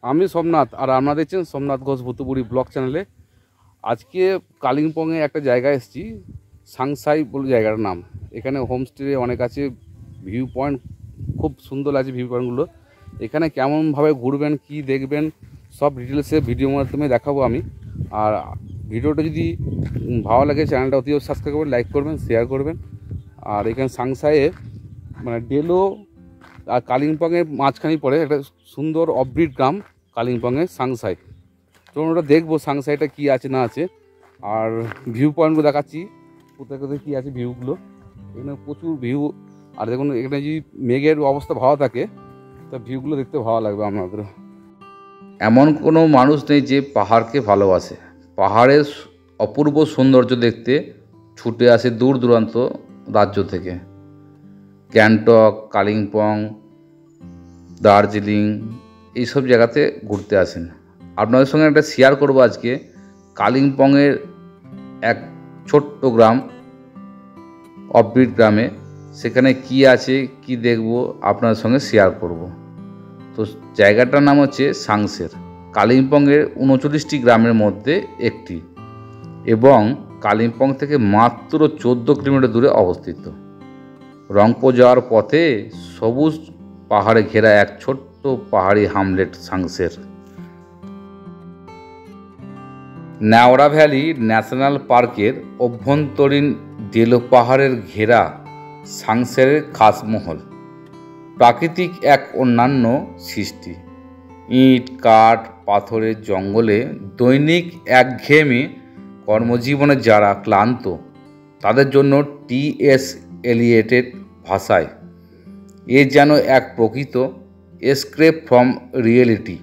আমি সোমনাথ, আর আপনারা দেখছেন সোমনাথ ঘোষ ভুতুপুরি ব্লগ চ্যানেলে। আজকে কালিম্পংয়ে একটা জায়গায় এসেছি, সাংসাই বলে জায়গাটার নাম। এখানে হোমস্টে অনেক আছে, ভিউ পয়েন্ট খুব সুন্দর লাগছে ভিউ পয়েন্টগুলো। এখানে কেমনভাবে ঘুরবেন, কি দেখবেন, সব ডিটেলসে ভিডিওর মাধ্যমে দেখাবো আমি। আর ভিডিওটা যদি ভালো লাগে চ্যানেলটা অতি সাবস্ক্রাইব করবেন, লাইক করবেন, শেয়ার করবেন। আর এখানে সাংসাইয়ে মানে ডেলো আর কালিম্পংয়ের মাঝখানেই পড়ে একটা সুন্দর অফবিট গ্রাম কালিম্পংয়ের সাংসাই। চলুন ওটা দেখবো সাংসাইটা কী আছে না আছে, আর ভিউ পয়েন্টগুলো দেখাচ্ছি কোথায় কোথায় কী আছে ভিউগুলো। এখানে প্রচুর ভিউ, আর দেখুন এখানে যদি মেঘের অবস্থা ভালো থাকে তা ভিউগুলো দেখতে ভালো লাগবে আপনাদের। এমন কোনো মানুষ নেই যে পাহাড়কে ভালোবাসে। পাহাড়ের অপূর্ব সৌন্দর্য দেখতে ছুটে আসে দূর দূরান্ত রাজ্য থেকে। গ্যাংটক, কালিম্পং, দার্জিলিং এইসব জায়গাতে ঘুরতে আসেন। আপনাদের সঙ্গে একটা শেয়ার করব আজকে কালিম্পংয়ের এক ছোট্ট গ্রাম, অফবিট গ্রামে। সেখানে কি আছে কি দেখব আপনাদের সঙ্গে শেয়ার করব। তো জায়গাটার নাম হচ্ছে সাংসের। কালিম্পংয়ের 39টি গ্রামের মধ্যে একটি, এবং কালিম্পং থেকে মাত্র 14 কিলোমিটার দূরে অবস্থিত। রংপো যাওয়ার পথে সবুজ পাহাড়ে ঘেরা এক ছোট্ট পাহাড়ি হামলেট সাংসের। ন্যাওড়া ভ্যালি ন্যাশনাল পার্কের অভ্যন্তরীণ ডেলো পাহাড়ের ঘেরা সাংসেরের খাসমহল প্রাকৃতিক এক অন্যান্য সৃষ্টি। ইট, কাঠ, পাথরের জঙ্গলে দৈনিক একঘেয়েমি কর্মজীবনে যারা ক্লান্ত, তাদের জন্য টি.এস. এলিয়টের ভাষায় এ যেন এক প্রকৃত এসকেপ ফ্রম রিয়েলিটি।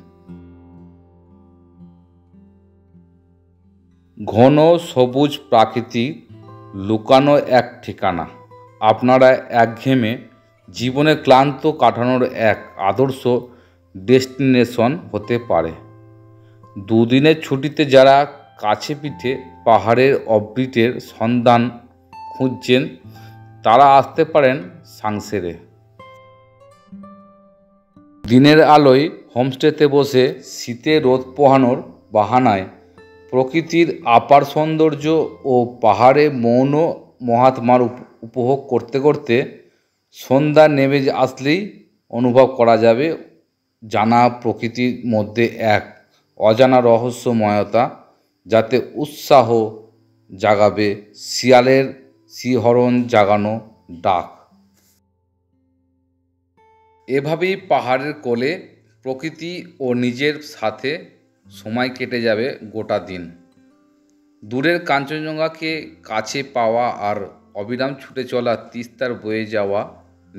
ঘন সবুজ প্রাকৃতি লুকানো এক ঠিকানা। আপনারা একঘেয়েমে জীবনে ক্লান্ত কাটানোর এক আদর্শ ডেস্টিনেশন হতে পারে। দুদিনের ছুটিতে যারা কাছে পিঠে পাহাড়ের অফবিটের সন্ধান খুঁজছেন, তারা আসতে পারেন সাংসেরে। দিনের আলোয় হোমস্টেতে বসে শীতে রোদ পোহানোর বাহানায় প্রকৃতির আপার সৌন্দর্য ও পাহাড়ে মৌন মহাত্মার উপভোগ করতে করতে সন্ধ্যা নেমে আসলেই অনুভব করা যাবে জানা প্রকৃতির মধ্যে এক অজানা রহস্যময়তা, যাতে উৎসাহ জাগাবে শিয়ালের শিহরণ জাগানো ডাক। এভাবেই পাহাড়ের কোলে প্রকৃতি ও নিজের সাথে সময় কেটে যাবে গোটা দিন। দূরের কাঞ্চনজঙ্ঘাকে কাছে পাওয়া আর অবিরাম ছুটে চলা তিস্তার বয়ে যাওয়া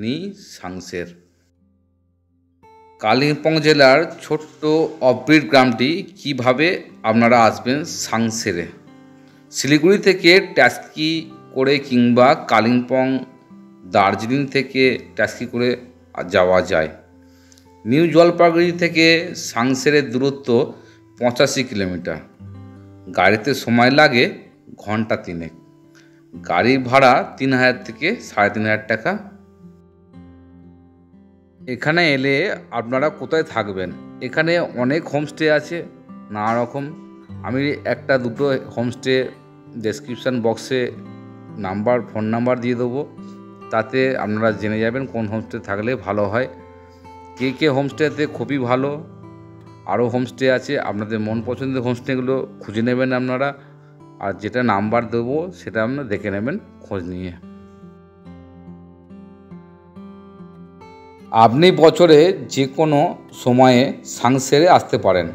নিয়ে সাংসের। কালিম্পং জেলার ছোট্ট অফবিট গ্রামটি কিভাবে আপনারা আসবেন সাংসেরে। শিলিগুড়ি থেকে ট্যাক্সি করে কিংবা কালিম্পং, দার্জিলিং থেকে ট্যাক্সি করে যাওয়া যায়। নিউ জলপাইগুড়ি থেকে সাংসেরের দূরত্ব 85 কিলোমিটার। গাড়িতে সময় লাগে ঘন্টা 3। গাড়ি ভাড়া 3000 থেকে 3500 টাকা। এখানে এলে আপনারা কোথায় থাকবেন? এখানে অনেক হোমস্টে আছে, নানা রকম। আমি একটা দুটো হোমস্টে ডেসক্রিপশান বক্সে ফোন নাম্বার দিয়ে দেবো, তাতে আপনারা জেনে যাবেন কোন হোমস্টে থাকলে ভালো হয়। কে হোমস্টেতে খুবই ভালো, আরও হোমস্টে আছে। আপনাদের মন পছন্দের হোমস্টেগুলো খুঁজে নেবেন আপনারা, আর যেটা নাম্বার দেবো সেটা আপনারা দেখে নেবেন খোঁজ নিয়ে। আপনি বছরে যে কোনো সময়ে সাংসেরে আসতে পারেন।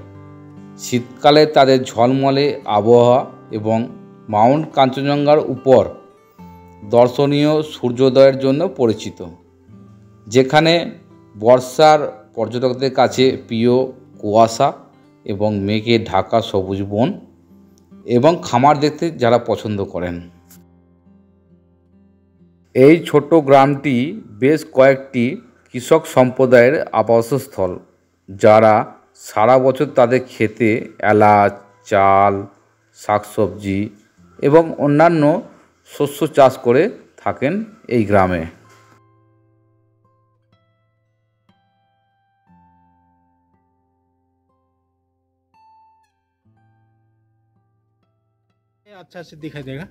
শীতকালে তাদের ঝলমলে আবহাওয়া এবং মাউন্ট কাঞ্চনজঙ্ঘার উপর দর্শনীয় সূর্যোদয়ের জন্য পরিচিত, যেখানে বর্ষার পর্যটকদের কাছে প্রিয় কুয়াশা এবং মেঘে ঢাকা সবুজ বন এবং খামার দেখতে যারা পছন্দ করেন। এই ছোট গ্রামটি বেশ কয়েকটি কৃষক সম্প্রদায়ের আবাসস্থল, যারা সারা বছর তাদের ক্ষেতে এলাচ, চাল, শাকসবজি এবং অন্যান্য শস্য চাষ করে থাকেন এই গ্রামে। अच्छा से दिखाई देगा।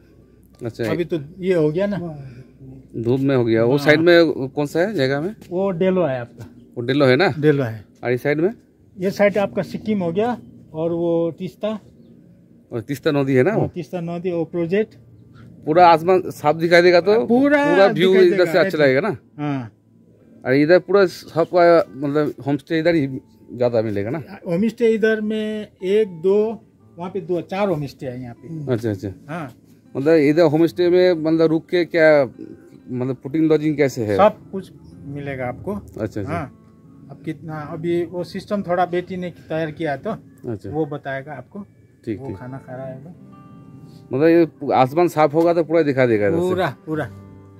अच्छा, अभी तो ये हो गया ना, धूप में हो गया। वो साइड में कौन सा है जगह में? वो डेलो है आपका, वो डेलो है ना, डेलो है। और इस साइड में ये साइड आपका सिक्किम हो गया, और वो तीस्ता, और तीस्ता नदी है ना, वो तीस्ता नदी, वो प्रोजेक्ट। पूरा आसमान साफ दिखाई देगा तो पूरा व्यू दिखाई इधर से देगा, अच्छा लगेगा ना। हाँ, और इधर पूरा सबका मतलब होम स्टे इधर ही ज्यादा मिलेगा ना। होम स्टे इधर में 1 2 वहाँ पे 2 4 होम स्टे है यहाँ पे। अच्छा अच्छा, हाँ, मतलब इधर होम स्टे में मतलब रुक के क्या मतलब फुटिंग लॉजिंग कैसे है? सब कुछ मिलेगा आपको। अच्छा अच्छा, हाँ, अब कितना, अभी वो सिस्टम थोड़ा बेटी ने तैयार किया तो अच्छा, वो बताएगा आपको। ठीक वो ठीक। खाना खा रहा है मतलब ये आसमान साफ होगा तो पूरा दिखा देगा इधर से। पूरा पूरा।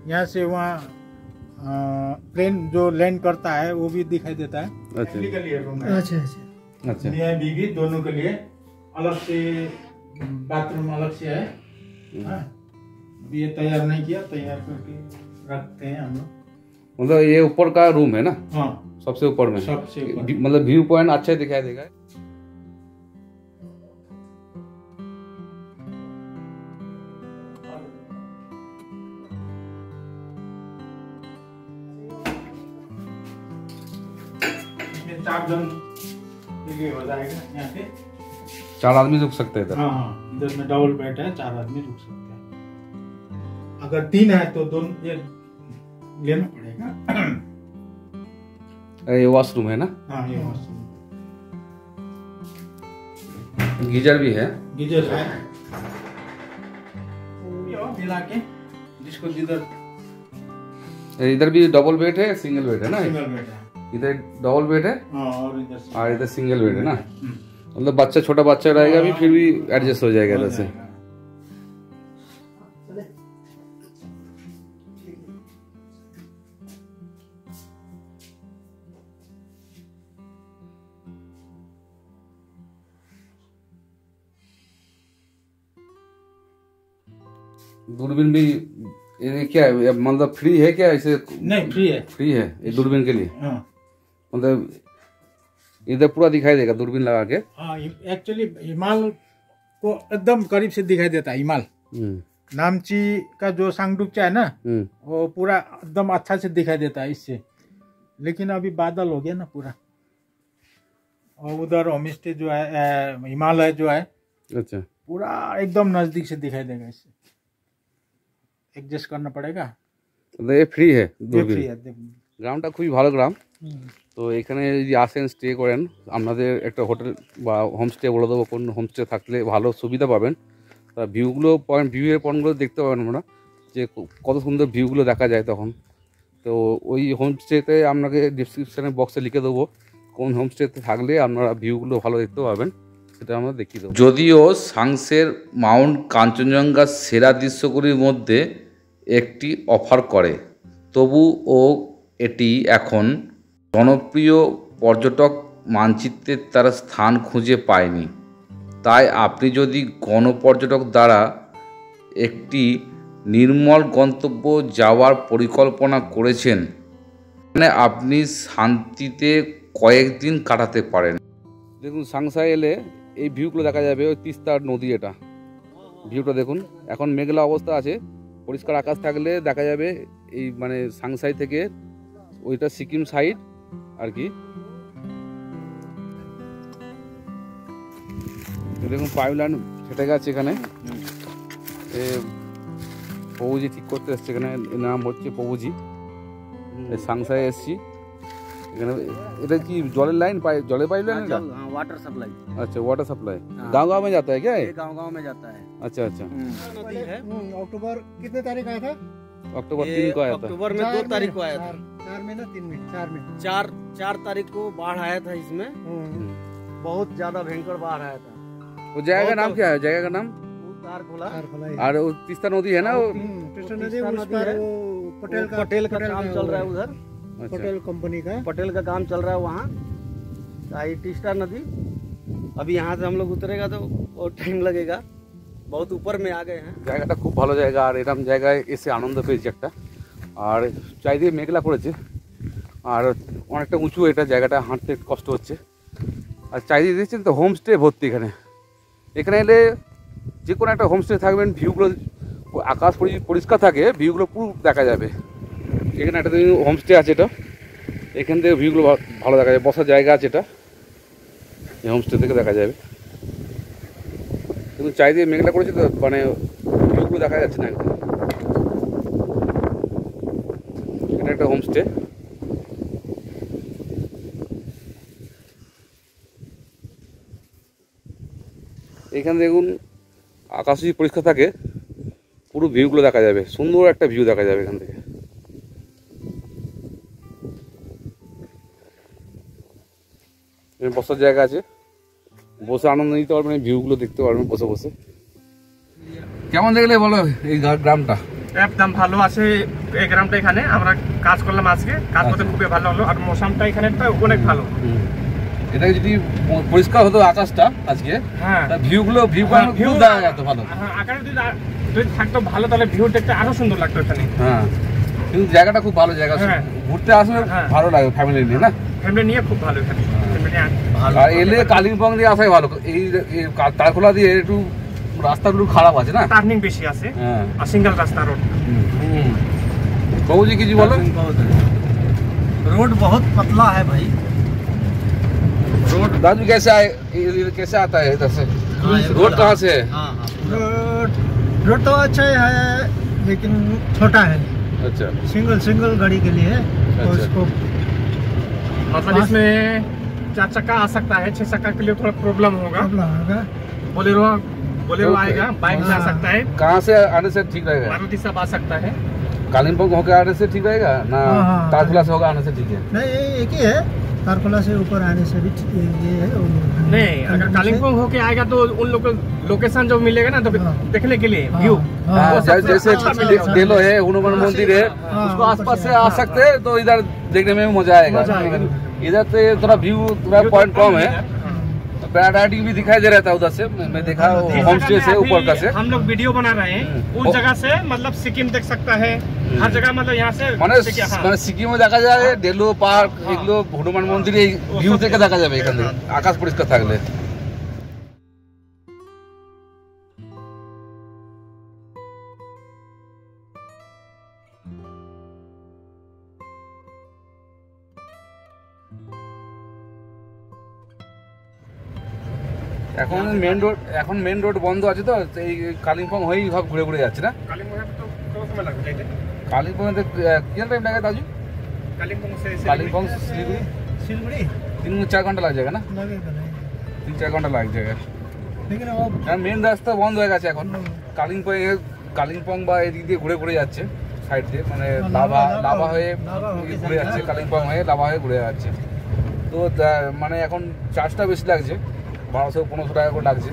यहाँ से वहाँ प्लेन जो लैंड करता है वो भी दिखाई देता है। अच्छा फैमिली के लिए रूम है। अच्छा अच्छा। अच्छा, मियाँ बीवी दोनों के लिए अलग से बाथरूम अलग से है। हाँ, अभी ये तैयार नहीं किया, तैयार करके रखते हैं हम लोग। मतलब ये ऊपर का रूम है ना, हाँ, सबसे ऊपर में, सबसे ऊपर। मतलब व्यू पॉइंट अच्छा दिखाई देगा। इसमें 4 जन के लिए हो जाएगा यहाँ पे। 4 आदमी रुक सकते हैं इधर। हाँ हाँ, इधर में डबल बेड है, 4 आदमी रुक सकते हैं। अगर 3 है तो दोनों ये लेना पड़ेगा। ये वॉशरूम है ना, हाँ, ये वॉशरूम, गीजर भी है। गीजर है मिला के, जिसको जिधर इधर भी डबल बेड है, सिंगल बेड है ना। सिंगल बेड है। इधर डबल बेड है हाँ, और इधर और इधर सिंगल बेड है ना। मतलब बच्चा, छोटा बच्चा रहेगा भी, फिर भी एडजस्ट हो जाएगा इधर से। दूरबीन भी ये क्या है, मतलब फ्री है क्या ऐसे? नहीं, फ्री है। फ्री है ये दूरबीन के लिए। हाँ मतलब इधर पूरा दिखाई देगा दूरबीन लगा के। हाँ, एक्चुअली हिमाल को एकदम करीब से दिखाई देता है। हिमाल नामची का जो सांगडुकचा है ना, वो पूरा एकदम अच्छा से दिखाई देता है इससे। लेकिन अभी बादल हो गया ना पूरा, और उधर होम स्टे जो है, हिमालय जो है, अच्छा, पूरा एकदम नजदीक से दिखाई देगा। इससे एडजस्ट करना पड़ेगा। मतलब ये फ्री है ये दूरबीন। free है। গ্রামটা খুবই ভালো গ্রাম। তো এখানে যদি আসেন, স্টে করেন, আপনাদের একটা হোটেল বা হোমস্টে বলে দেবো, কোন হোমস্টে থাকলে ভালো সুবিধা পাবেন। তা ভিউগুলো ভিউয়ের পয়েন্টগুলো দেখতে পাবেন আমরা, যে কত সুন্দর ভিউগুলো দেখা যায় তখন। তো ওই হোমস্টেতে আপনাকে ডিসক্রিপশানে বক্সে লিখে দেবো কোন হোমস্টেতে থাকলে আপনারা ভিউগুলো ভালো দেখতে পাবেন, সেটা আমরা দেখিয়ে দেবো। যদিও সাংসের মাউন্ট কাঞ্চনজঙ্ঘার সেরা দৃশ্যগুলির মধ্যে একটি অফার করে, তবুও এটি এখন জনপ্রিয় পর্যটক মানচিত্রে তার স্থান খুঁজে পায়নি। তাই আপনি যদি গণপর্যটক দ্বারা একটি নির্মল গন্তব্য যাওয়ার পরিকল্পনা করেছেন, মানে আপনি শান্তিতে কয়েকদিন কাটাতে পারেন। দেখুন, সাংসাই এলে এই ভিউগুলো দেখা যাবে, ওই তিস্তার নদী, এটা ভিউটা দেখুন। এখন মেঘলা অবস্থা আছে, পরিষ্কার আকাশ থাকলে দেখা যাবে এই মানে সাংসাই থেকে ওইটা সিকিম সাইড আর কি। দেখুন পাইপলাইন ফেটে গেছে এখানে, প্রভুজি ঠিক করতে এসছে এখানে। এর নাম হচ্ছে প্রভুজি। সাংসাই এসছি এখানে। এটা কি জলের লাইন, জলের पाइप लाइन है? हाँ, वाटर सप्लाई। अच्छा, वाटर सप्लाई गांव गांव में जाता है क्या? ये गांव-गांव में जाता है। अच्छा अच्छा, नदी है। अक्टूबर कितने तारीख आया था? अक्टूबर ये 3 को आया था। अक्टूबर में 2 तारीख को आया था। 4 में ना 3 में, 4 में। 4 तारीख को बाढ़ आया था इसमें। बहुत ज्यादा भयंकर बाढ़ आया था। वो जगह का नाम क्या है? जगह का नाम? तार खोला। तार खोला है। और वो तीस्ता नदी है ना, वो कृष्णा नदी कृष्णा उस नदी पर है। वो पटेल का काम चल रहा है उधर। अच्छा, पटेल कंपनी का। पटेल का काम चल रहा है वहाँ। टीस्टा नदी, अभी यहाँ से हम लोग उतरेगा तो बहुत टाइम लगेगा, बहुत ऊपर में आ गए हैं। জায়গাটা খুব ভালো জায়গা। আর এরকম জায়গায় এসে আনন্দ পেয়েছি একটা। আর চারিদিকে মেঘলা পড়েছে, আর অনেকটা উঁচু এটা, জায়গাটা হাঁটতে কষ্ট হচ্ছে। আর চারিদিকে দেখছেন তো হোমস্টে ভর্তি এখানে। এখানে এলে যে কোনো একটা হোমস্টে থাকবেন, ভিউগুলো আকাশ পরিষ্কার থাকে, ভিউগুলো পুরো দেখা যাবে। এখানে একটা হোমস্টে আছে, এটা এখান থেকে ভিউগুলো ভালো দেখা যায়, বসার জায়গা আছে, এটা এই হোমস্টে থেকে দেখা যাবে। কিন্তু চারিদিকে মেঘলা করেছে তো, মানে ভিউগুলো দেখা যাচ্ছে না একদম। এটা একটা হোমস্টে। এখানে দেখুন আকাশ যদি পরিষ্কার থাকে পুরো ভিউগুলো দেখা যাবে, সুন্দর একটা ভিউ দেখা যাবে এখান থেকে। বসার জায়গা আছে, বসে আনন্দ নিতে পারবেন, এই ভিউগুলো দেখতে পারবেন বসে বসে। কেমন দেখলে বলো এই গ্রামটা? একদম ভালো আছে এই গ্রামটা। এখানে আমরা কাজ করলাম আজকে, কাজ করতে খুবই ভালো হলো। আর মৌসুমটা এখানে অনেক ভালো। এটা যদি পরিষ্কার হতো আকাশটা আজকে, হ্যাঁ ভিউ দেখা যেত ভালো। হ্যাঁ, আকাশ যদি থাকতো ভালো, তাহলে ভিউ দেখতে আরো সুন্দর লাগতো এখানে। হ্যাঁ, কিন্তু জায়গাটা খুব ভালো জায়গা, ঘুরতে আসলে ভালো লাগে ফ্যামিলি নিয়ে, না? ফ্যামিলি নিয়ে খুব ভালো এখানে। আর এলে কালিম্পং দিয়ে আসাই ভালো। এই তারখোলা দিয়ে একটু রাস্তাগুলো খারাপ আছে, না? টার্নিং বেশি আছে, হ্যাঁ, আর সিঙ্গেল রাস্তা रोड। बाबू जी কিছু বলো। रोड बहुत पतला है भाई। रोड दादू कैसे आए, कैसे आता है इधर से? रोड कहाँ से है? रोड तो अच्छा है लेकिन छोटा है, अच्छा, सिंगल गाड़ी के लिए है। तो अच्छा। उसको मतलब इसमें 4 चक्का आ सकता है, 6 चक्का के लिए थोड़ा प्रॉब्लम होगा। होगा। Bolero Okay. आएगा, बाइक में आ सकता है, कहाँ से आने से ठीक रहेगा? मारुति सब आ सकता है। कालिम्पोंग होकर आने से ठीक रहेगा ना? हाँ। तारखोला से होगा आने से ठीक है? नहीं, एक ही है, तारकोला से ऊपर आने से भी ये है। नहीं, अगर कालिम्पोंग होके आएगा तो उन लोग लोकेशन जो मिलेगा ना, तो हाँ। देखने के लिए व्यू हाँ, वो सबसे जैसे अच्छा मिलेगा। डेलो है, हनुमान मंदिर है, हाँ, उसको आसपास से हाँ। आ सकते हैं तो इधर देखने में भी मजा आएगा। मजा आएगा। इधर से थोड़ा व्यू थोड़ा पॉइंट कम है, पैराडाइटिंग भी दिखाई दे रहा था उधर से, मैं देखा इस होम जगह स्टे में से अभी ऊपर का से। हम लोग वीडियो बना रहे हैं, उस जगह से मतलब सिक्किम देख सकता है, हर जगह मतलब यहाँ से মানে हाँ। মানে সিকিমে দেখা যায়, ডেলো পার্ক, এগুলো হনুমান মন্দির, এই ভিউ থেকে দেখা যাবে এখান থেকে, আকাশ পরিষ্কার থাকলে। এখন মেন রোড বন্ধ আছে, তো এই কালিম্পং হয়েই সব ঘুরে ঘুরে যাচ্ছে, না? कालिम्पोंग तो समय लग जाएगा। कालिम्पोंग कितना टाइम लगेगा दाजू? कालिम्पोंग से कालिम्पोंग से सिलीगुड़ी सिलगुड़ी 3-4 घंटा लग जाएगा, ना? लगेगा नहीं, 3-4 घंटा लग जाएगा। लेकिन वो মেন রাস্তা বন্ধ হয়ে গেছে এখন। কালিম্পং বা এদিক দিয়ে ঘুরে ঘুরে যাচ্ছে সাইড দিয়ে, মানে লাভা হয়ে ঘুরে যাচ্ছে, কালিম্পং হয়ে লাভা হয়ে ঘুরে যাচ্ছে। তো মানে এখন চার্জটা বেশি লাগছে, 1200-1500 টাকা করে লাগছে।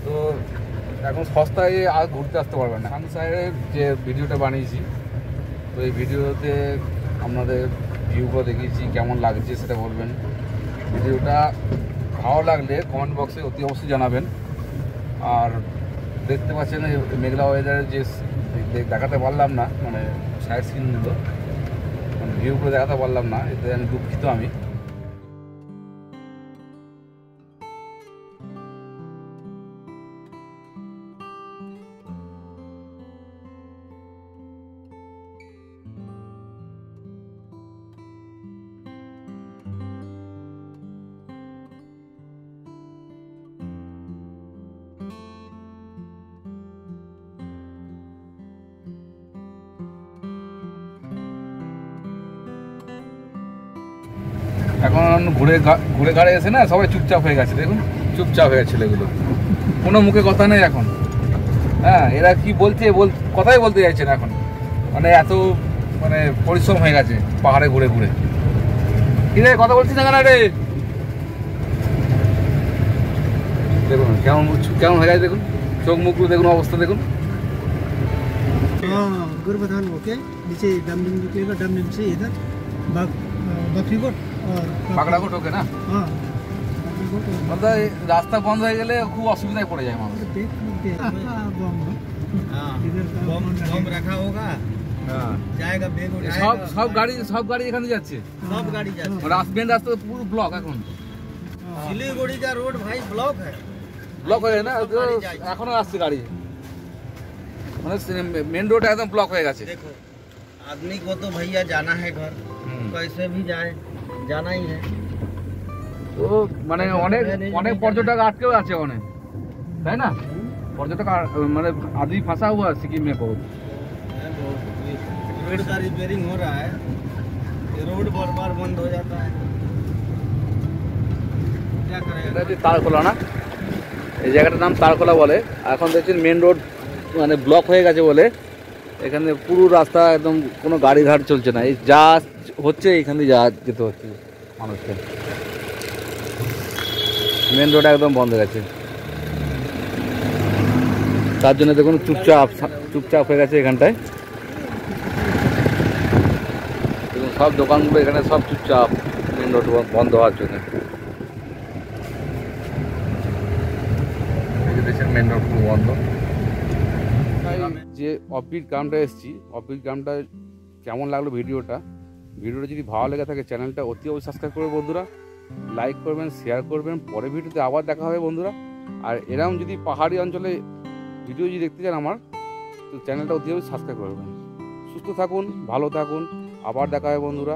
তো এখন সস্তায় আর ঘুরতে আসতে পারবেন না। সানসাইডের যে ভিডিওটা বানিয়েছি, তো এই ভিডিওতে আপনাদের ভিউগুলো দেখিয়েছি, কেমন লাগছে সেটা বলবেন। ভিডিওটা ভালো লাগলে কমেন্ট বক্সে অতি অবশ্যই জানাবেন। আর দেখতে পাচ্ছেন মেঘলা ওয়েদারের যে দেখাতে পারলাম না, মানে সাইড সিনগুলো, মানে ভিউগুলো দেখাতে পারলাম না, এতে আমি দুঃখিত। আমি এখন ঘুরে ঘাড়ে এসে না সবাই চুপচাপ হয়ে গেছে, দেখুন চুপচাপ হয়ে গেছে এগুলো, কোনো মুখে কথা নেই এখন। হ্যাঁ, এরা কি কথাই বলতে চাইছে না এখন, মানে এত মানে পরিশ্রম হয়ে গেছে পাহাড়ে ঘুরে ঘুরে। কি রে, কথা বলছিস না কেন রে? দেখুন কেমন হয়ে গেছে, দেখুন চোখ মুখগুলো দেখুন, অবস্থা দেখুন। गोरुबथान होके नीचे डामडिम निकलेगा, डामडिम से इधर बकरीकोट और পাকড়াকোট ওকে না? हाँ बकरीकोट और বলতে রাস্তা বন্ধ হয়ে গেলে খুব অসুবিধায় পড়ে যায় মানুষ। इधर बम रखा होगा, जाएगा बैग उठाएगा। সব গাড়ি এখানে যাচ্ছে, सब गाड़ी जाती মেন রাস্তা পুরো ব্লক এখন। है। सिलीगुड़ी का रोड भाई ब्लॉक है। ব্লক হয়ে না এখনো আসছে গাড়ি, মানে মেন রোড একদম ব্লক হয়ে গেছে। देखो आदमी को तो भैया जाना है घर, कैसे भी जाए जाना ही है। তো মানে অনেক অনেক পর্যটক আটকেও আছে অনেক, তাই না? পর্যটক মানে आदमी फंसा हुआ है सिक्किम में बहुत। रोड का रिपेयरिंग हो रहा है, ये रोड बार बार बंद हो जाता है, क्या करेगा। এটা হচ্ছে তারখোলা না, এই জায়গাটার নাম তারখোলা বলে। এখন দেখছেন মেন রোড মানে ব্লক হয়ে গেছে বলে এখানে পুরো রাস্তা একদম কোনো গাড়ি ঘাট চলছে না, এই যা হচ্ছে এখান দিয়ে যা যেতে হচ্ছে মানুষকে। মেন রোড একদম বন্ধ হয়ে গেছে, তার জন্য দেখুন চুপচাপ চুপচাপ হয়ে গেছে এখানটায়। দেখুন সব দোকানগুলো এখানে সব চুপচাপ মেন রোড বন্ধ হওয়ার জন্য। মেন রোড পুরো বন্ধ। যে অফবিট গ্রামটা এসেছি, অফবিট গ্রামটা কেমন লাগলো ভিডিওটা যদি ভালো লেগে থাকে চ্যানেলটা অতি অবশ্যই সাবস্ক্রাইব করবে বন্ধুরা, লাইক করবেন, শেয়ার করবেন। পরের ভিডিওতে আবার দেখা হবে বন্ধুরা। আর এরকম যদি পাহাড়ি অঞ্চলে ভিডিও যদি দেখতে চান আমার, তো চ্যানেলটা অতি অবশ্যই সাবস্ক্রাইব করবেন। সুস্থ থাকুন, ভালো থাকুন, আবার দেখা হবে বন্ধুরা।